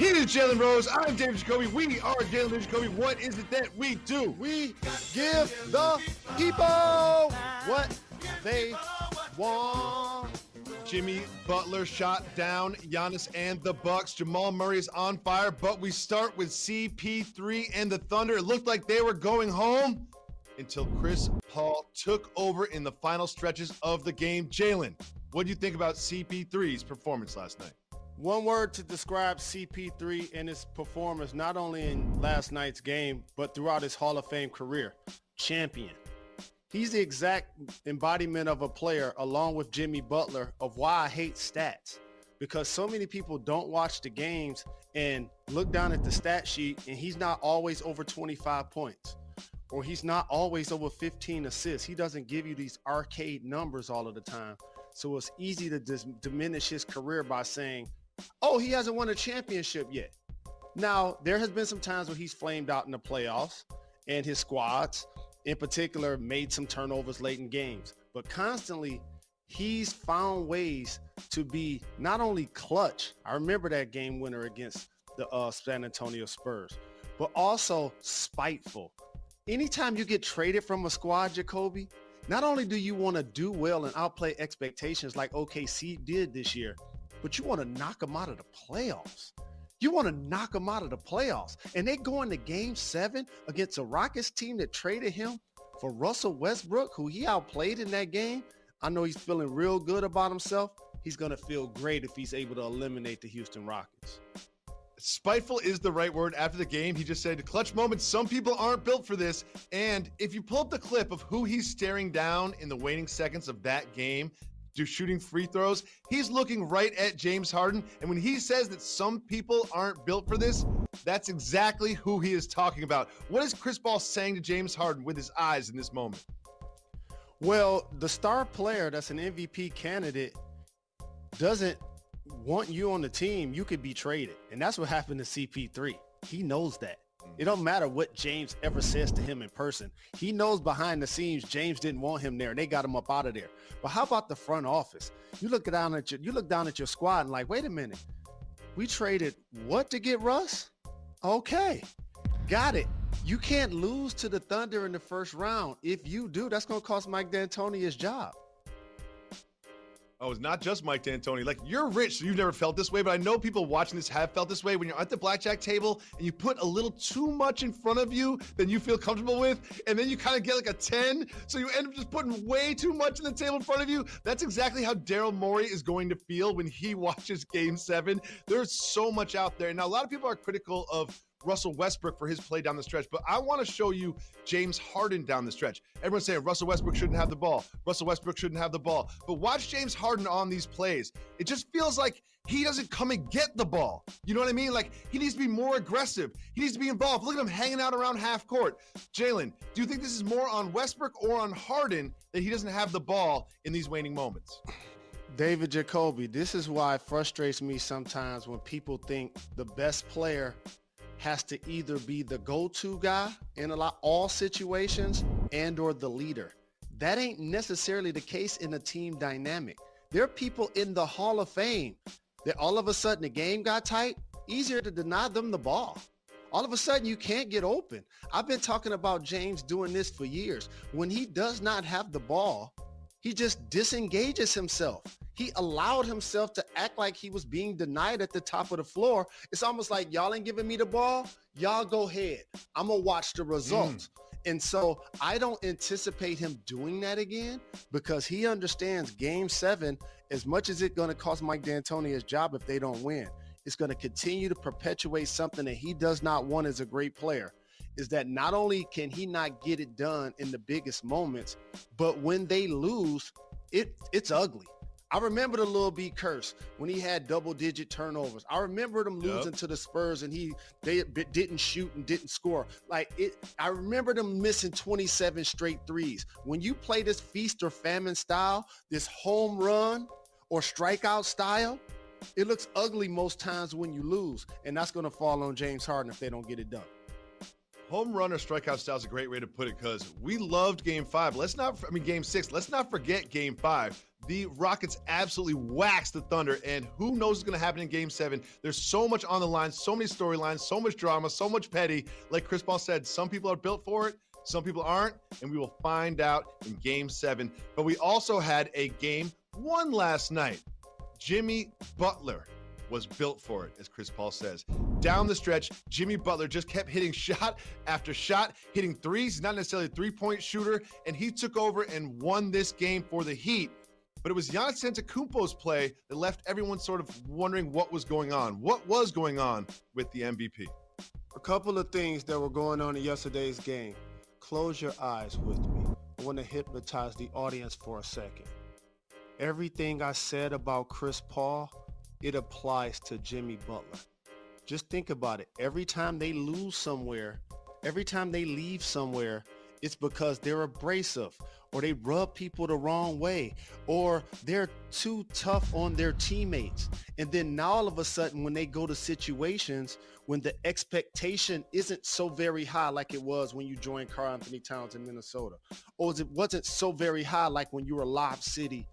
He is Jalen Rose. I'm David Jacoby. We are Jalen Jacoby. What is it that we do? We give the people what they want. Jimmy Butler shot down Giannis and the Bucks. Jamal Murray is on fire, but we start with CP3 and the Thunder. It looked like they were going home until Chris Paul took over in the final stretches of the game. Jalen, what do you think about CP3's performance last night? One word to describe CP3 and his performance, not only in last night's game, but throughout his Hall of Fame career: champion. He's the exact embodiment of a player, along with Jimmy Butler, of why I hate stats. Because so many people don't watch the games and look down at the stat sheet, and he's not always over 25 points. Or he's not always over 15 assists. He doesn't give you these arcade numbers all of the time. So it's easy to diminish his career by saying, oh, he hasn't won a championship yet. Now, there has been some times where he's flamed out in the playoffs, and his squads in particular made some turnovers late in games. But constantly, he's found ways to be not only clutch. I remember that game winner against the San Antonio Spurs, but also spiteful. Anytime you get traded from a squad, Jacoby, not only do you want to do well and outplay expectations like OKC did this year, but you want to knock them out of the playoffs. You want to knock them out of the playoffs. And they go into game 7 against a Rockets team that traded him for Russell Westbrook, who he outplayed in that game. I know he's feeling real good about himself. He's going to feel great if he's able to eliminate the Houston Rockets. Spiteful is the right word. After the game, he just said, clutch moments, some people aren't built for this. And if you pull up the clip of who he's staring down in the waning seconds of that game, shooting free throws, he's looking right at James Harden. And when he says that some people aren't built for this, that's exactly who he is talking about. What is Chris Paul saying to James Harden with his eyes in this moment? Well, the star player that's an MVP candidate doesn't want you on the team. You could be traded. And that's what happened to CP3. He knows that. It don't matter what James ever says to him in person. He knows behind the scenes James didn't want him there, and they got him up out of there. But how about the front office? You look down at your squad and like, wait a minute, we traded what to get Russ? Okay, got it. You can't lose to the Thunder in the first round. If you do, that's going to cost Mike D'Antoni his job. Oh, it's not just Mike D'Antoni. Like, you're rich, so you've never felt this way, but I know people watching this have felt this way when you're at the blackjack table and you put a little too much in front of you than you feel comfortable with, and then you kind of get like a 10, so you end up just putting way too much on the table in front of you. That's exactly how Daryl Morey is going to feel when he watches Game 7. There's so much out there. Now, a lot of people are critical of Russell Westbrook for his play down the stretch, but I want to show you James Harden down the stretch. Everyone's saying Russell Westbrook shouldn't have the ball. Russell Westbrook shouldn't have the ball. But watch James Harden on these plays. It just feels like he doesn't come and get the ball. You know what I mean? Like, he needs to be more aggressive. He needs to be involved. Look at him hanging out around half court. Jalen, do you think this is more on Westbrook or on Harden that he doesn't have the ball in these waning moments? David Jacoby, this is why it frustrates me sometimes when people think the best player has to either be the go-to guy in all situations and or the leader. That ain't necessarily the case in a team dynamic. There are people in the Hall of Fame that all of a sudden the game got tight, easier to deny them the ball. All of a sudden you can't get open. I've been talking about James doing this for years. When he does not have the ball, he just disengages himself. He allowed himself to act like he was being denied at the top of the floor. It's almost like, y'all ain't giving me the ball. Y'all go ahead. I'm going to watch the results. And so I don't anticipate him doing that again because he understands Game 7, as much as it's going to cost Mike D'Antoni his job if they don't win, it's going to continue to perpetuate something that he does not want as a great player. Is that not only can he not get it done in the biggest moments, but when they lose, it's ugly. I remember the Lil B curse when he had double-digit turnovers. I remember them losing to the Spurs and they didn't shoot and didn't score. I remember them missing 27 straight threes. When you play this feast or famine style, this home run or strikeout style, it looks ugly most times when you lose, and that's going to fall on James Harden if they don't get it done. Home run or strikeout style is a great way to put it because we loved Game 5. Game 6. Let's not forget Game 5. The Rockets absolutely waxed the Thunder, and who knows what's going to happen in Game 7. There's so much on the line, so many storylines, so much drama, so much petty. Like Chris Paul said, some people are built for it, some people aren't, and we will find out in Game 7. But we also had a Game 1 last night. Jimmy Butler was built for it, as Chris Paul says. Down the stretch, Jimmy Butler just kept hitting shot after shot, hitting threes. He's not necessarily a three-point shooter, and he took over and won this game for the Heat. But it was Giannis Antetokounmpo's play that left everyone sort of wondering what was going on. What was going on with the MVP? A couple of things that were going on in yesterday's game. Close your eyes with me. I want to hypnotize the audience for a second. Everything I said about Chris Paul, it applies to Jimmy Butler. Just think about it. Every time they lose somewhere, every time they leave somewhere, it's because they're abrasive, or they rub people the wrong way, or they're too tough on their teammates. And then now all of a sudden, when they go to situations when the expectation isn't so very high like it was when you joined Karl Anthony Towns in Minnesota, or it wasn't so very high like when you were Lob City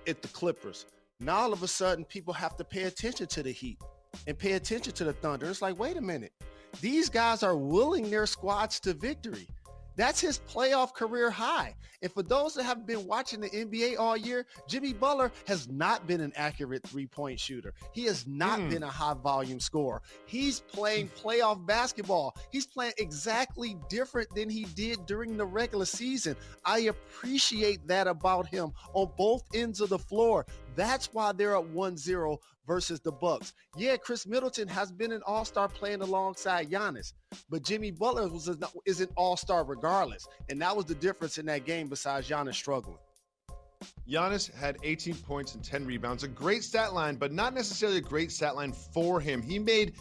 at the Clippers. Now all of a sudden, people have to pay attention to the Heat and pay attention to the Thunder. It's like, wait a minute. These guys are willing their squads to victory. That's his playoff career high. And for those that have been watching the NBA all year, Jimmy Butler has not been an accurate three-point shooter. He has not been a high-volume scorer. He's playing playoff basketball. He's playing exactly different than he did during the regular season. I appreciate that about him on both ends of the floor. That's why they're at 1-0 versus the Bucks. Yeah, Chris Middleton has been an all-star playing alongside Giannis, but Jimmy Butler is an all-star regardless, and that was the difference in that game besides Giannis struggling. Giannis had 18 points and 10 rebounds, a great stat line, but not necessarily a great stat line for him. He made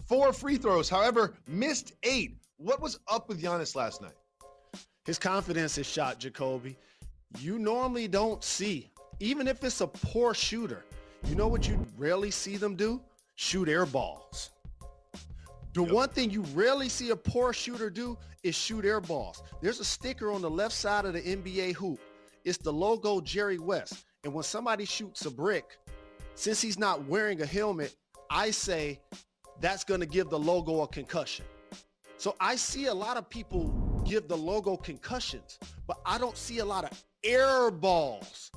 4 free throws, however, missed 8. What was up with Giannis last night? His confidence is shot, Jacoby. You normally don't see, even if it's a poor shooter, you know what you rarely see them do? Shoot air balls. The one thing you rarely see a poor shooter do is shoot air balls. There's a sticker on the left side of the NBA hoop. It's the logo Jerry West. And when somebody shoots a brick, since he's not wearing a helmet, I say that's going to give the logo a concussion. So I see a lot of people give the logo concussions, but I don't see a lot of air balls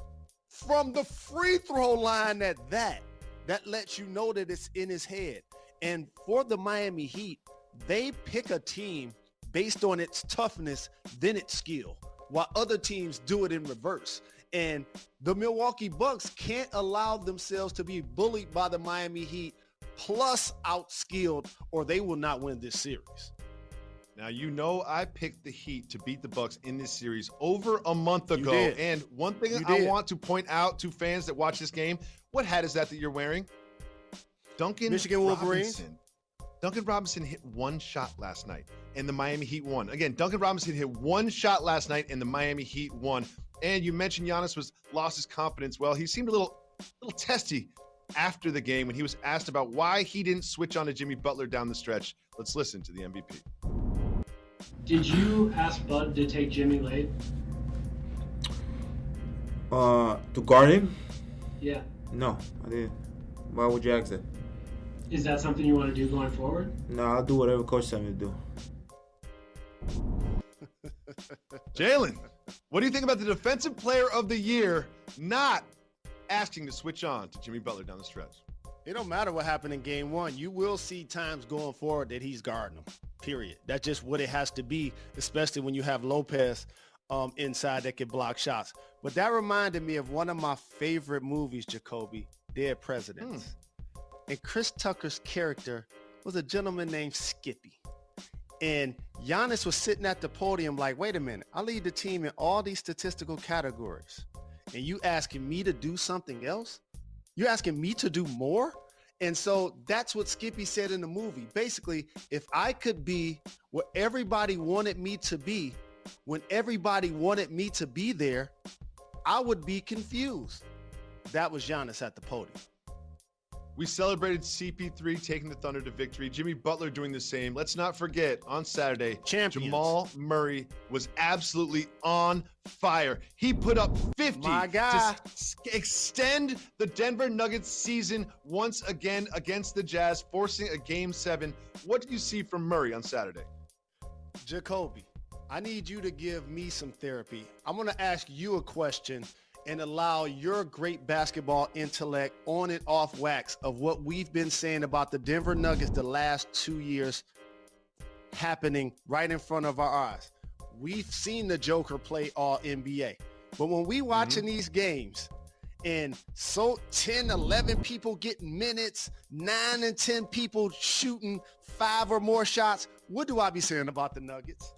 from the free throw line at that. That lets you know that it's in his head. And for the Miami Heat, they pick a team based on its toughness than its skill, while other teams do it in reverse. And the Milwaukee Bucks can't allow themselves to be bullied by the Miami Heat plus outskilled, or they will not win this series. Now, you know I picked the Heat to beat the Bucks in this series over a month ago. And one thing I want to point out to fans that watch this game, what hat is that you're wearing? Michigan Wolverines. Duncan Robinson hit one shot last night, and the Miami Heat won. Again, Duncan Robinson hit one shot last night, and the Miami Heat won. And you mentioned Giannis lost his confidence. Well, he seemed a little testy after the game when he was asked about why he didn't switch on to Jimmy Butler down the stretch. Let's listen to the MVP. Did you ask Bud to take Jimmy late? To guard him? Yeah. No, I didn't. Why would you ask that? Is that something you want to do going forward? No, I'll do whatever coach tells me to do. Jalen, what do you think about the Defensive Player of the Year not asking to switch on to Jimmy Butler down the stretch? It don't matter what happened in game 1. You will see times going forward that he's guarding them, period. That's just what it has to be, especially when you have Lopez inside that can block shots. But that reminded me of one of my favorite movies, Jacoby, Dead Presidents. And Chris Tucker's character was a gentleman named Skippy. And Giannis was sitting at the podium like, wait a minute, I lead the team in all these statistical categories. And you asking me to do something else? You're asking me to do more? And so that's what Skippy said in the movie. Basically, if I could be what everybody wanted me to be, when everybody wanted me to be there, I would be confused. That was Giannis at the podium. We celebrated CP3 taking the Thunder to victory. Jimmy Butler doing the same. Let's not forget, on Saturday, Champions. Jamal Murray was absolutely on fire. He put up 50 My guy. to extend the Denver Nuggets season once again against the Jazz, forcing a Game 7. What did you see from Murray on Saturday? Jacoby, I need you to give me some therapy. I'm going to ask you a question and allow your great basketball intellect on and off wax of what we've been saying about the Denver Nuggets the last 2 years happening right in front of our eyes. We've seen the Joker play all NBA, but when we watching these games and 10, 11 people getting minutes, 9 and 10 people shooting 5 or more shots, what do I be saying about the Nuggets?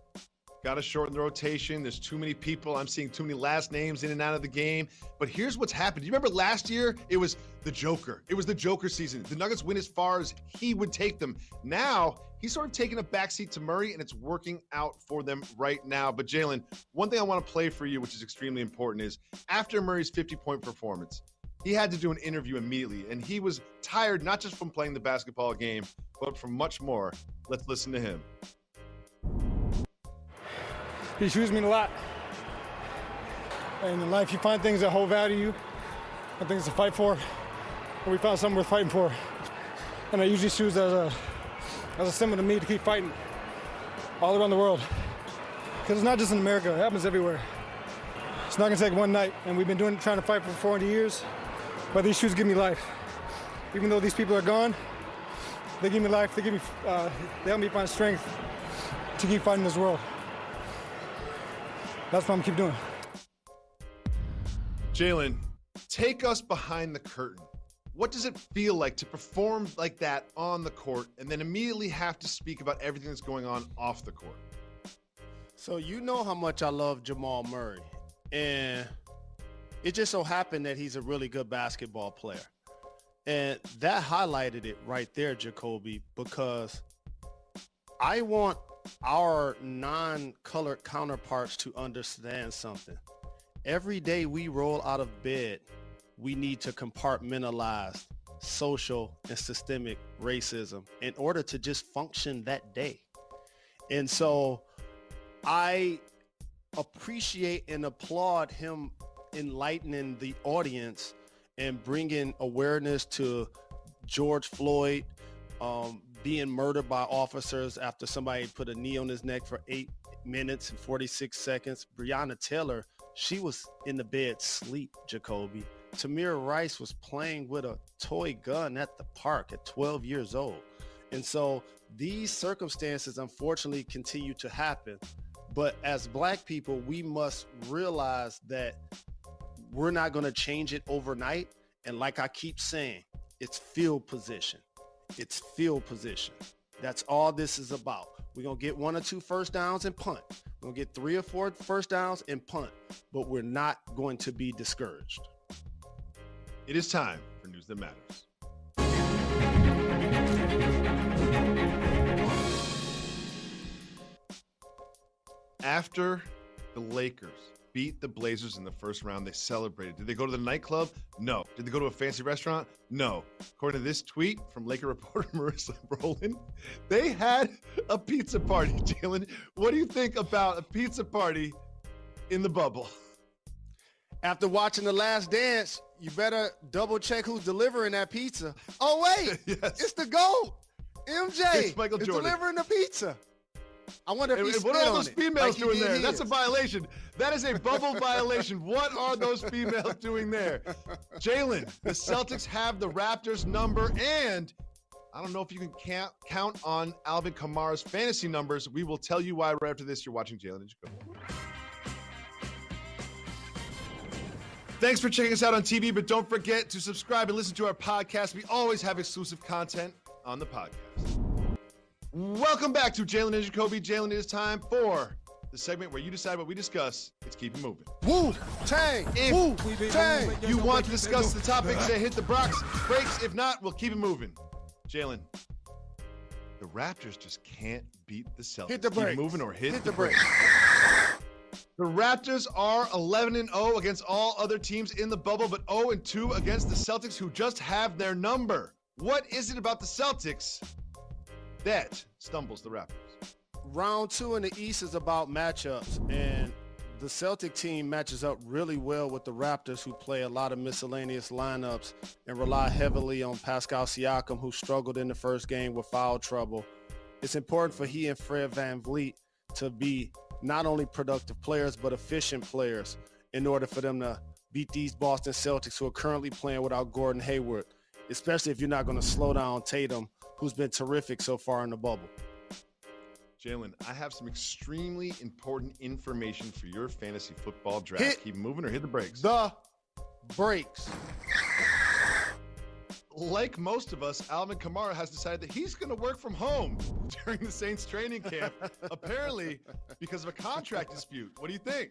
Got to shorten the rotation. There's too many people. I'm seeing too many last names in and out of the game. But here's what's happened. You remember last year? It was the Joker. It was the Joker season. The Nuggets win as far as he would take them. Now, he's sort of taking a backseat to Murray, and it's working out for them right now. But Jalen, one thing I want to play for you, which is extremely important, is after Murray's 50-point performance, he had to do an interview immediately, and he was tired not just from playing the basketball game, but from much more. Let's listen to him. These shoes mean a lot. And in life, you find things that hold value to you and things to fight for. And we found something worth fighting for. And I use these shoes as a symbol to me to keep fighting all around the world. Because it's not just in America, it happens everywhere. It's not gonna take one night. And we've been trying to fight for 400 years, but these shoes give me life. Even though these people are gone, they give me life, they help me find strength to keep fighting this world. That's what I'm gonna keep doing. Jalen, take us behind the curtain. What does it feel like to perform like that on the court and then immediately have to speak about everything that's going on off the court? So you know how much I love Jamal Murray, and it just so happened that he's a really good basketball player. And that highlighted it right there, Jacoby, because I want our non-colored counterparts to understand something. Every day we roll out of bed, we need to compartmentalize social and systemic racism in order to just function that day. And so I appreciate and applaud him enlightening the audience and bringing awareness to George Floyd being murdered by officers after somebody put a knee on his neck for 8 minutes and 46 seconds. Breonna Taylor, she was in the bed sleep, Jacoby. Tamir Rice was playing with a toy gun at the park at 12 years old. And so these circumstances, unfortunately, continue to happen. But as Black people, we must realize that we're not going to change it overnight. And like I keep saying, it's field position. It's field position. That's all this is about. We're going to get 1 or 2 first downs and punt. We're going to get 3 or 4 first downs and punt. But we're not going to be discouraged. It is time for News That Matters. After the Lakers beat the Blazers in the first round, they celebrated. Did they go to the nightclub? No. Did they go to a fancy restaurant? No. According to this tweet from Laker reporter Marissa Brolin, they had a pizza party. Jalen, what do you think about a pizza party in the bubble? After watching The Last Dance, you better double check who's delivering that pizza. Oh, wait, Yes. It's the GOAT. MJ It's Michael is Jordan. delivering the pizza. I wonder if he And spit what are all on those it, females like he doing did there? his. That's a violation. That is a bubble violation. What are those females doing there? Jalen, the Celtics have the Raptors number, and I don't know if you can count on Alvin Kamara's fantasy numbers. We will tell you why right after this. You're watching Jalen and Jacoby. Thanks for checking us out on TV, but don't forget to subscribe and listen to our podcast. We always have exclusive content on the podcast. Welcome back to Jalen and Jacoby. Jalen, it is time for the segment where you decide what we discuss. It's Keep It Moving. Wu Tang. If Wu Tang. you want to discuss the topic, say hit the brakes. If not, we'll keep it moving. Jalen, the Raptors just can't beat the Celtics. Hit the Keep it brakes. moving or hit the brakes. The Raptors are 11-0 against all other teams in the bubble, but 0-2 against the Celtics, who just have their number. What is it about the Celtics that stumbles the Raptors? Round 2 in the East is about matchups, and the Celtic team matches up really well with the Raptors, who play a lot of miscellaneous lineups and rely heavily on Pascal Siakam, who struggled in the first game with foul trouble. It's important for he and Fred VanVleet to be not only productive players, but efficient players in order for them to beat these Boston Celtics, who are currently playing without Gordon Hayward, especially if you're not going to slow down Tatum, who's been terrific so far in the bubble. Jalen, I have some extremely important information for your fantasy football draft. Keep moving or hit the brakes. The brakes. Like most of us, Alvin Kamara has decided that he's going to work from home during the Saints training camp, apparently because of a contract dispute. What do you think?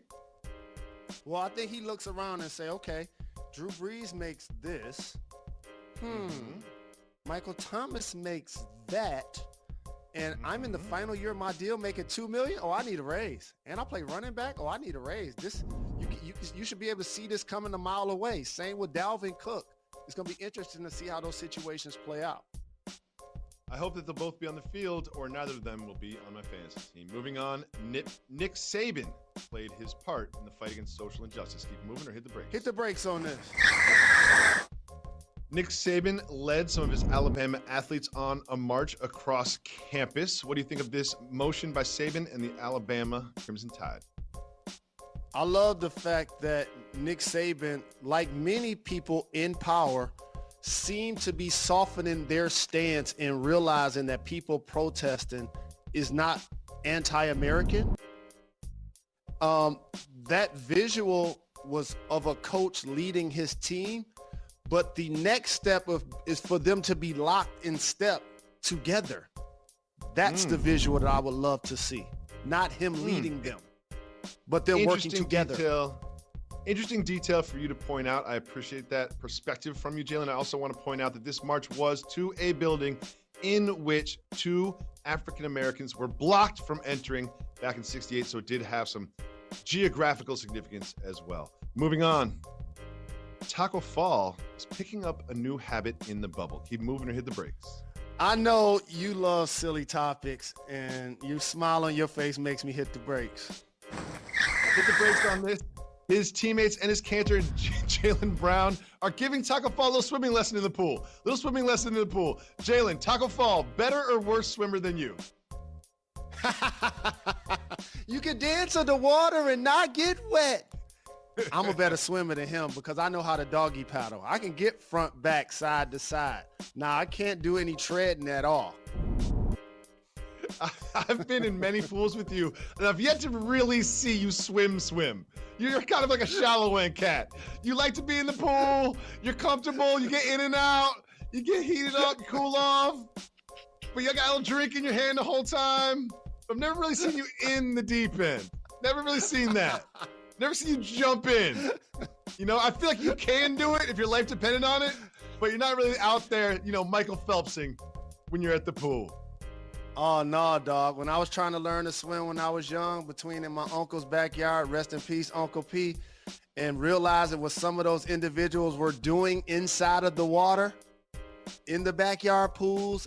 Well, I think he looks around and say, okay, Drew Brees makes this. Michael Thomas makes that. And I'm in the final year of my deal making $2 million. Oh, I need a raise. And I play running back. Oh, I need a raise. This you should be able to see this coming a mile away. Same with Dalvin Cook. It's going to be interesting to see how those situations play out. I hope that they'll both be on the field, or neither of them will be on my fantasy team. Moving on, Nick Saban played his part in the fight against social injustice. Keep moving or hit the brakes. Hit the brakes on this. Nick Saban led some of his Alabama athletes on a march across campus. What do you think of this motion by Saban and the Alabama Crimson Tide? I love the fact that Nick Saban, like many people in power, seem to be softening their stance and realizing that people protesting is not anti-American. That visual was of a coach leading his team. But the next step is for them to be locked in step together. That's the visual that I would love to see. Not him leading them, but they're working together. Interesting detail for you to point out. I appreciate that perspective from you, Jalen. I also want to point out that this march was to a building in which 2 African Americans were blocked from entering back in '68. So it did have some geographical significance as well. Moving on. Taco Fall is picking up a new habit in the bubble. Keep moving or hit the brakes. I know you love silly topics, and your smile on your face makes me hit the brakes. Hit the brakes on this. His teammates and his cantor, Jalen Brown, are giving Taco Fall a little swimming lesson in the pool. Jalen, Taco Fall, better or worse swimmer than you? You can dance in the water and not get wet. I'm a better swimmer than him because I know how to doggy paddle. I can get front, back, side to side. Now, I can't do any treading at all. I've been in many pools with you, and I've yet to really see you swim. You're kind of like a shallow end cat. You like to be in the pool. You're comfortable. You get in and out. You get heated up, cool off. But you got a little drink in your hand the whole time. I've never really seen you in the deep end. Never really seen that. Never seen you jump in. You know, I feel like you can do it if your life depended on it, but you're not really out there, Michael Phelpsing when you're at the pool. Oh, no, dog. When I was trying to learn to swim when I was young, between in my uncle's backyard, rest in peace, Uncle P, and realizing what some of those individuals were doing inside of the water, in the backyard pools,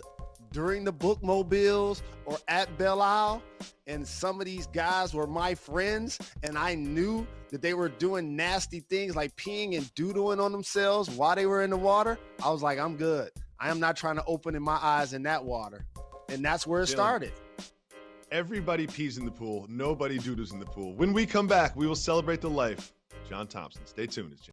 during the bookmobiles, or at Belle Isle, and some of these guys were my friends, and I knew that they were doing nasty things like peeing and doodling on themselves while they were in the water, I was like, I'm good. I am not trying to open in my eyes in that water. And that's where it started. Everybody pees in the pool. Nobody doodles in the pool. When we come back, we will celebrate the life of John Thompson. Stay tuned. It's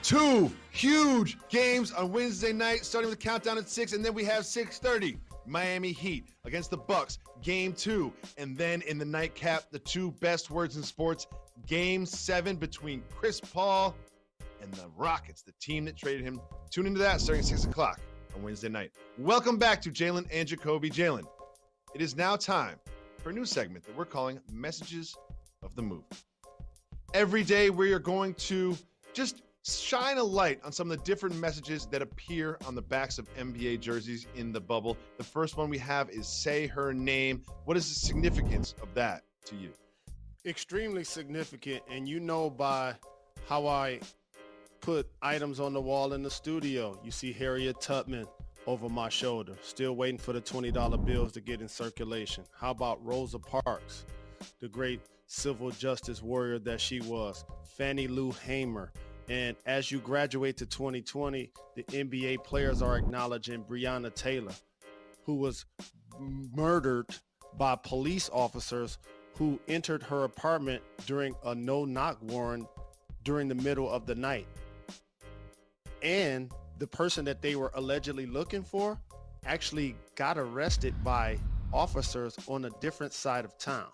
2 huge games on Wednesday night, starting with the countdown at 6, and then we have 6:30. Miami Heat against the Bucks, Game 2. And then in the nightcap, the 2 best words in sports, Game 7 between Chris Paul and the Rockets, the team that traded him. Tune into that starting at 6 o'clock on Wednesday night. Welcome back to Jalen and Jacoby. Jalen, it is now time for a new segment that we're calling Messages of the Move. Every day we are going to just shine a light on some of the different messages that appear on the backs of NBA jerseys in the bubble. The first one we have is Say Her Name. What is the significance of that to you? Extremely significant, and you know by how I put items on the wall in the studio. You see Harriet Tubman over my shoulder, still waiting for the $20 bills to get in circulation. How about Rosa Parks, the great civil justice warrior that she was? Fannie Lou Hamer. And as you graduate to 2020, the NBA players are acknowledging Breonna Taylor, who was murdered by police officers who entered her apartment during a no-knock warrant during the middle of the night. And the person that they were allegedly looking for actually got arrested by officers on a different side of town.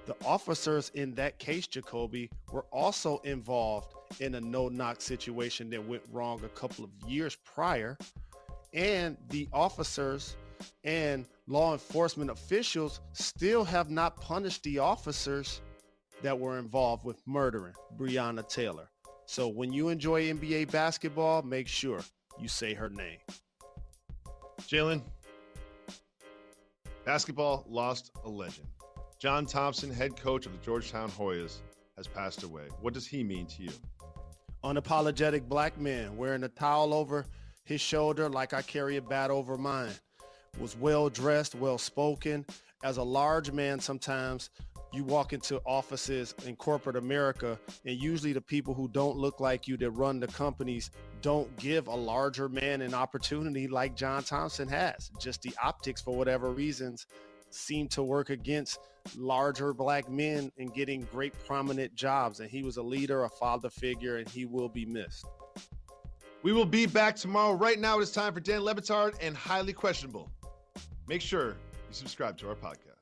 The officers in that case, Jacoby, were also involved in a no-knock situation that went wrong a couple of years prior. And the officers and law enforcement officials still have not punished the officers that were involved with murdering Breonna Taylor. So when you enjoy NBA basketball, make sure you say her name. Jalen, basketball lost a legend. John Thompson, head coach of the Georgetown Hoyas, has passed away. What does he mean to you? Unapologetic black man wearing a towel over his shoulder like I carry a bat over mine. Was well dressed, well spoken. As a large man, sometimes you walk into offices in corporate America, and usually the people who don't look like you that run the companies don't give a larger man an opportunity like John Thompson has. Just the optics, for whatever reasons, seem to work against larger black men in getting great prominent jobs. And he was a leader, a father figure, and he will be missed. We will be back tomorrow. Right now, it is time for Dan Le Batard and Highly Questionable. Make sure you subscribe to our podcast.